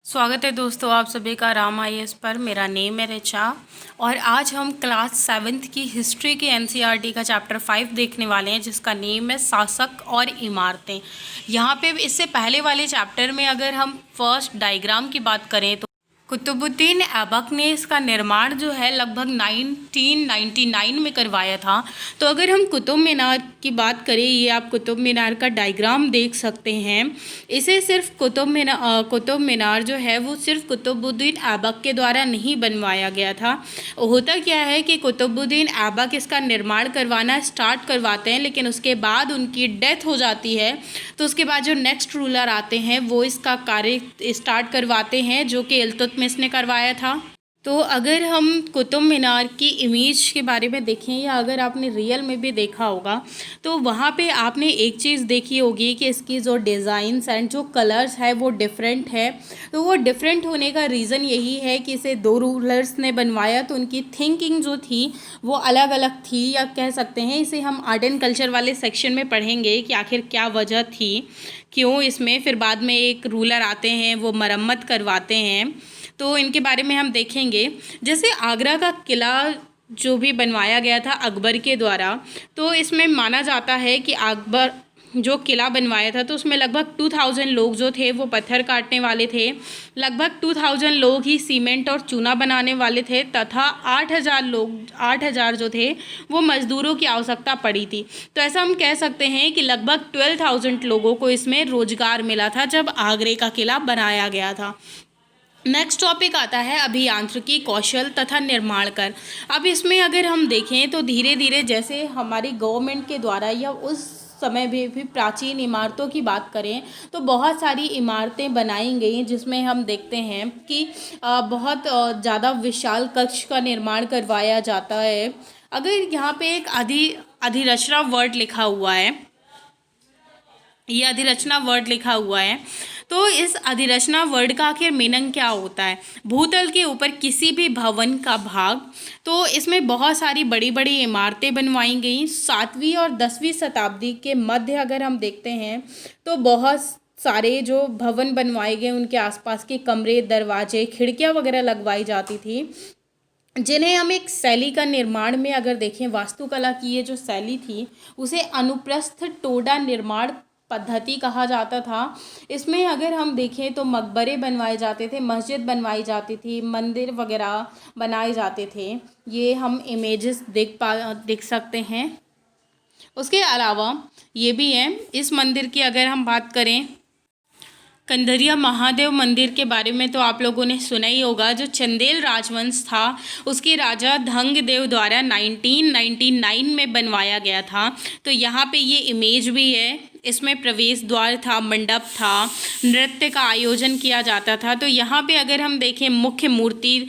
स्वागत है दोस्तों आप सभी का राम आईएएस पर। मेरा नेम है रिचा और आज हम क्लास 7th की हिस्ट्री के एनसीईआरटी का चैप्टर 5 देखने वाले हैं जिसका नेम है शासक और इमारतें। यहाँ पे इससे पहले वाले चैप्टर में अगर हम फर्स्ट डायग्राम की बात करें तो कुतुबुद्दीन ऐबक ने इसका निर्माण जो है लगभग 1999 में करवाया था। तो अगर हम कुतुब मीनार की बात करें, ये आप कुतुब मीनार का डायग्राम देख सकते हैं। इसे सिर्फ कुतुब मीनार जो है वो सिर्फ कुतुबुद्दीन ऐबक के द्वारा नहीं बनवाया गया था। होता क्या है कि कुतुबुद्दीन ऐबक इसका निर्माण करवाना स्टार्ट करवाते हैं, लेकिन उसके बाद उनकी डेथ हो जाती है। तो उसके बाद जो नेक्स्ट रूलर आते हैं वो इसका कार्य स्टार्ट करवाते हैं, जो कि इल्तुतमिश ने करवाया था। तो अगर हम कुतुब मीनार की इमेज के बारे में देखें या अगर आपने रियल में भी देखा होगा तो वहाँ पे आपने एक चीज़ देखी होगी कि इसकी जो डिज़ाइंस एंड जो कलर्स है वो डिफरेंट है। तो वो डिफरेंट होने का रीज़न यही है कि इसे दो रूलर्स ने बनवाया, तो उनकी थिंकिंग जो थी वो अलग अलग थी, या कह सकते हैं इसे हम आर्ट एंड कल्चर वाले सेक्शन में पढ़ेंगे कि आखिर क्या वजह थी, क्यों इसमें फिर बाद में एक रूलर आते हैं वो मरम्मत करवाते हैं। तो इनके बारे में हम देखेंगे। जैसे आगरा का किला जो भी बनवाया गया था अकबर के द्वारा, तो इसमें माना जाता है कि अकबर जो किला बनवाया था तो उसमें लगभग 2000 लोग जो थे वो पत्थर काटने वाले थे, लगभग 2000 लोग ही सीमेंट और चूना बनाने वाले थे, तथा 8000 जो थे वो मज़दूरों की आवश्यकता पड़ी थी। तो ऐसा हम कह सकते हैं कि लगभग 12,000 लोगों को इसमें रोजगार मिला था जब आगरे का किला बनाया गया था। नेक्स्ट टॉपिक आता है अभियांत्रिकी कौशल तथा निर्माण कर। अब इसमें अगर हम देखें तो धीरे धीरे जैसे हमारी गवर्नमेंट के द्वारा या उस समय भी प्राचीन इमारतों की बात करें तो बहुत सारी इमारतें बनाई गई, जिसमें हम देखते हैं कि बहुत ज़्यादा विशाल कक्ष का निर्माण करवाया जाता है। अगर यहाँ पे एक अधिरचना वर्ड लिखा हुआ है, ये अधिरचना वर्ड लिखा हुआ है, तो इस अधिरचना वर्ड का आखिर मीनिंग क्या होता है? भूतल के ऊपर किसी भी भवन का भाग। तो इसमें बहुत सारी बड़ी बड़ी इमारतें बनवाई गई। 7वीं और 10वीं शताब्दी के मध्य अगर हम देखते हैं तो बहुत सारे जो भवन बनवाए गए, उनके आसपास के कमरे, दरवाजे, खिड़कियां वगैरह लगवाई जाती थी, जिन्हें हम एक शैली का निर्माण में अगर देखें, वास्तुकला की ये जो शैली थी उसे अनुप्रस्थ टोडा निर्माण पद्धति कहा जाता था। इसमें अगर हम देखें तो मकबरे बनवाए जाते थे, मस्जिद बनवाई जाती थी, मंदिर वगैरह बनाए जाते थे। ये हम इमेजेस देख सकते हैं। उसके अलावा ये भी है, इस मंदिर की अगर हम बात करें, कंदरिया महादेव मंदिर के बारे में तो आप लोगों ने सुना ही होगा। जो चंदेल राजवंश था उसके राजा धंगदेव द्वारा 1999 में बनवाया गया था। तो यहाँ पे ये इमेज भी है। इसमें प्रवेश द्वार था, मंडप था, नृत्य का आयोजन किया जाता था। तो यहाँ पे अगर हम देखें मुख्य मूर्ति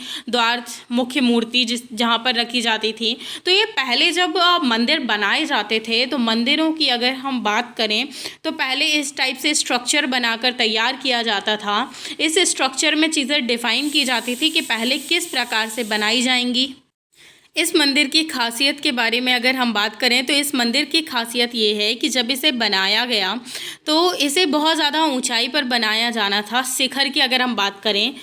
जहाँ पर रखी जाती थी, तो ये पहले जब मंदिर बनाए जाते थे तो मंदिरों की अगर हम बात करें तो पहले इस टाइप से स्ट्रक्चर बनाकर तैयार किया जाता था। इस स्ट्रक्चर में चीज़ें डिफाइन की जाती थी कि पहले किस प्रकार से बनाई जाएंगी। इस मंदिर की खासियत के बारे में अगर हम बात करें तो इस मंदिर की खासियत ये है कि जब इसे बनाया गया तो इसे बहुत ज़्यादा ऊंचाई पर बनाया जाना था। शिखर की अगर हम बात करें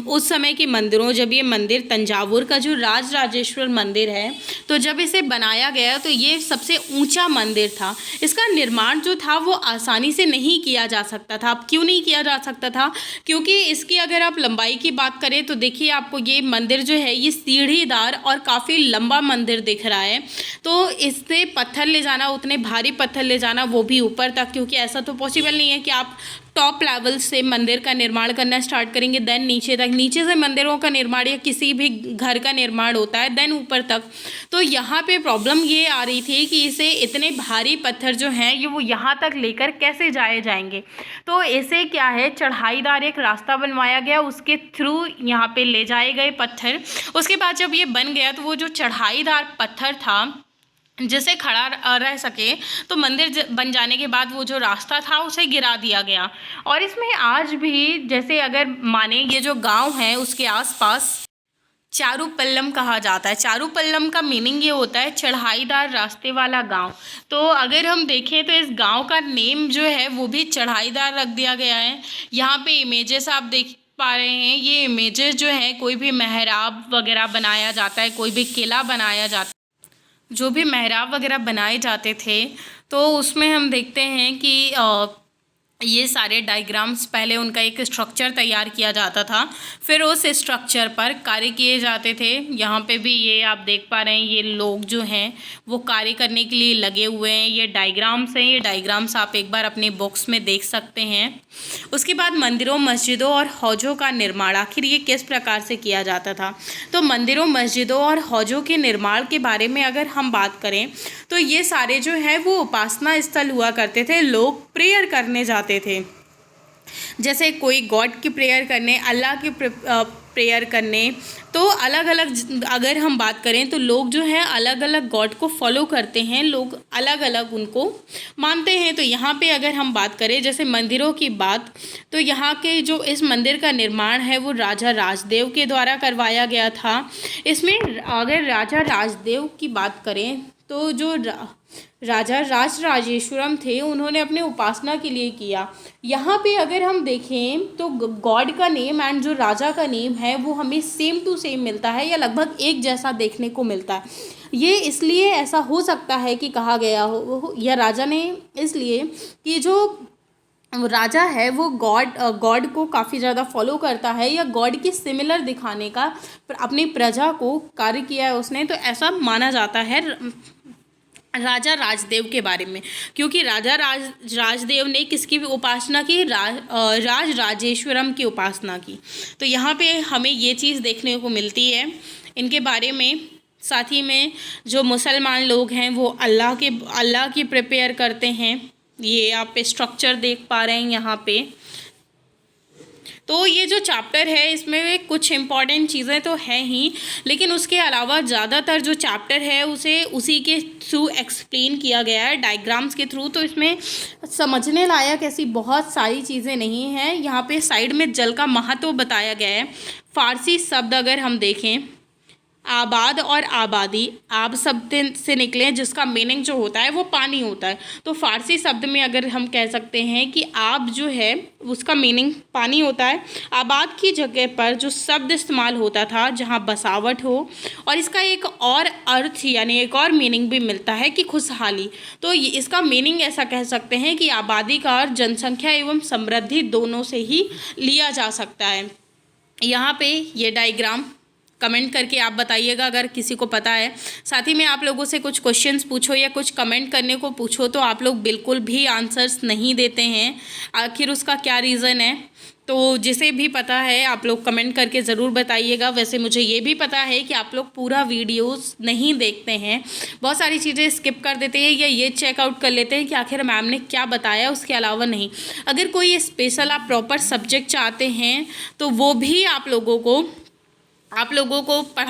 उस समय के मंदिरों, जब ये मंदिर तंजावुर का जो राजराजेश्वर मंदिर है, तो जब इसे बनाया गया तो ये सबसे ऊंचा मंदिर था। इसका निर्माण जो था वो आसानी से नहीं किया जा सकता था। अब क्यों नहीं किया जा सकता था? क्योंकि इसकी अगर आप लंबाई की बात करें तो देखिए, आपको ये मंदिर जो है ये सीढ़ीदार और काफ़ी लंबा मंदिर दिख रहा है। तो इससे पत्थर ले जाना, उतने भारी पत्थर ले जाना, वो भी ऊपर तक, क्योंकि ऐसा तो पॉसिबल नहीं है कि आप टॉप लेवल से मंदिर का निर्माण करना स्टार्ट करेंगे देन नीचे तक। नीचे से मंदिरों का निर्माण या किसी भी घर का निर्माण होता है देन ऊपर तक। तो यहाँ पे प्रॉब्लम ये आ रही थी कि इसे इतने भारी पत्थर जो हैं ये वो यहाँ तक लेकर कैसे जाए जाएंगे। तो इसे क्या है, चढ़ाईदार एक रास्ता बनवाया गया, उसके थ्रू यहाँ पे ले जाए गए पत्थर। उसके बाद जब ये बन गया तो वो जो चढ़ाईदार पत्थर था जिसे खड़ा रह सके, तो मंदिर बन जाने के बाद वो जो रास्ता था उसे गिरा दिया गया। और इसमें आज भी जैसे अगर माने ये जो गांव है उसके आसपास चारूपल्लम कहा जाता है। चारूपल्लम का मीनिंग ये होता है चढ़ाईदार रास्ते वाला गांव। तो अगर हम देखें तो इस गांव का नेम जो है वो भी चढ़ाईदार रख दिया गया है। यहाँ पे इमेजेस आप पा रहे हैं ये इमेजेस जो है, कोई भी मेहराब वगैरह बनाया जाता है, कोई भी किला बनाया जाता है, जो भी मेहराब वगैरह बनाए जाते थे, तो उसमें हम देखते हैं कि ये सारे डायग्राम्स पहले उनका एक स्ट्रक्चर तैयार किया जाता था, फिर उस स्ट्रक्चर पर कार्य किए जाते थे। यहाँ पे भी ये आप देख पा रहे हैं, ये लोग जो हैं वो कार्य करने के लिए लगे हुए हैं। ये डायग्राम्स हैं, ये डायग्राम्स आप एक बार अपने बुक्स में देख सकते हैं। उसके बाद मंदिरों, मस्जिदों और हौजों का निर्माण आखिर ये किस प्रकार से किया जाता था। तो मंदिरों, मस्जिदों और हौजों के निर्माण के बारे में अगर हम बात करें तो ये सारे जो है वो उपासना स्थल हुआ करते थे, लोग प्रेयर करने जाते थे। जैसे कोई गॉड की प्रेयर करने, अल्लाह की प्रेयर करने, तो अलग अलग अगर हम बात करें तो लोग जो हैं अलग अलग गॉड को फॉलो करते हैं, लोग अलग अलग उनको मानते हैं। तो यहाँ पे अगर हम बात करें जैसे मंदिरों की बात, तो यहाँ के जो इस मंदिर का निर्माण है वो राजा राजदेव के द्वारा करवाया गया था। इसमें अगर राजा राजदेव की बात करें तो जो राजा राजराजेश्वरम थे, उन्होंने अपने उपासना के लिए किया। यहाँ पे अगर हम देखें तो गॉड का नेम एंड जो राजा का नेम है वो हमें सेम टू सेम मिलता है, या लगभग एक जैसा देखने को मिलता है। ये इसलिए ऐसा हो सकता है कि कहा गया हो, या राजा ने इसलिए कि जो राजा है वो गॉड को काफ़ी ज़्यादा फॉलो करता है, या गॉड की सिमिलर दिखाने का अपनी प्रजा को कार्य किया है उसने, तो ऐसा माना जाता है राजा राजदेव के बारे में। क्योंकि राजा राजदेव ने किसकी उपासना की, राजराजेश्वरम की उपासना की। तो यहाँ पे हमें ये चीज़ देखने को मिलती है इनके बारे में। साथ ही में जो मुसलमान लोग हैं वो अल्लाह की प्रिपेयर करते हैं। ये आप स्ट्रक्चर देख पा रहे हैं यहाँ पे। तो ये जो चैप्टर है इसमें कुछ इम्पॉर्टेंट चीज़ें तो हैं ही, लेकिन उसके अलावा ज़्यादातर जो चैप्टर है उसे उसी के थ्रू एक्सप्लेन किया गया है, डायग्राम्स के थ्रू। तो इसमें समझने लायक ऐसी बहुत सारी चीज़ें नहीं हैं। यहाँ पे साइड में जल का महत्व बताया गया है। फ़ारसी शब्द अगर हम देखें, आबाद और आबादी, आब शब्द से निकले जिसका मीनिंग जो होता है वो पानी होता है। तो फ़ारसी शब्द में अगर हम कह सकते हैं कि आब जो है उसका मीनिंग पानी होता है। आबाद की जगह पर जो शब्द इस्तेमाल होता था जहाँ बसावट हो, और इसका एक और अर्थ यानी एक और मीनिंग भी मिलता है कि खुशहाली। तो इसका मीनिंग ऐसा कह सकते हैं कि आबादी का अर्थ जनसंख्या एवं समृद्धि दोनों से ही लिया जा सकता है। यहाँ पे ये डायग्राम कमेंट करके आप बताइएगा अगर किसी को पता है। साथ ही में आप लोगों से कुछ क्वेश्चंस पूछो या कुछ कमेंट करने को पूछो तो आप लोग बिल्कुल भी आंसर्स नहीं देते हैं, आखिर उसका क्या रीज़न है। तो जिसे भी पता है आप लोग कमेंट करके ज़रूर बताइएगा। वैसे मुझे ये भी पता है कि आप लोग पूरा वीडियोस नहीं देखते हैं, बहुत सारी चीज़ें स्किप कर देते हैं या ये चेकआउट कर लेते हैं कि आखिर मैम ने क्या बताया, उसके अलावा नहीं। अगर कोई स्पेशल आप प्रॉपर सब्जेक्ट चाहते हैं तो वो भी आप लोगों को पढ़ा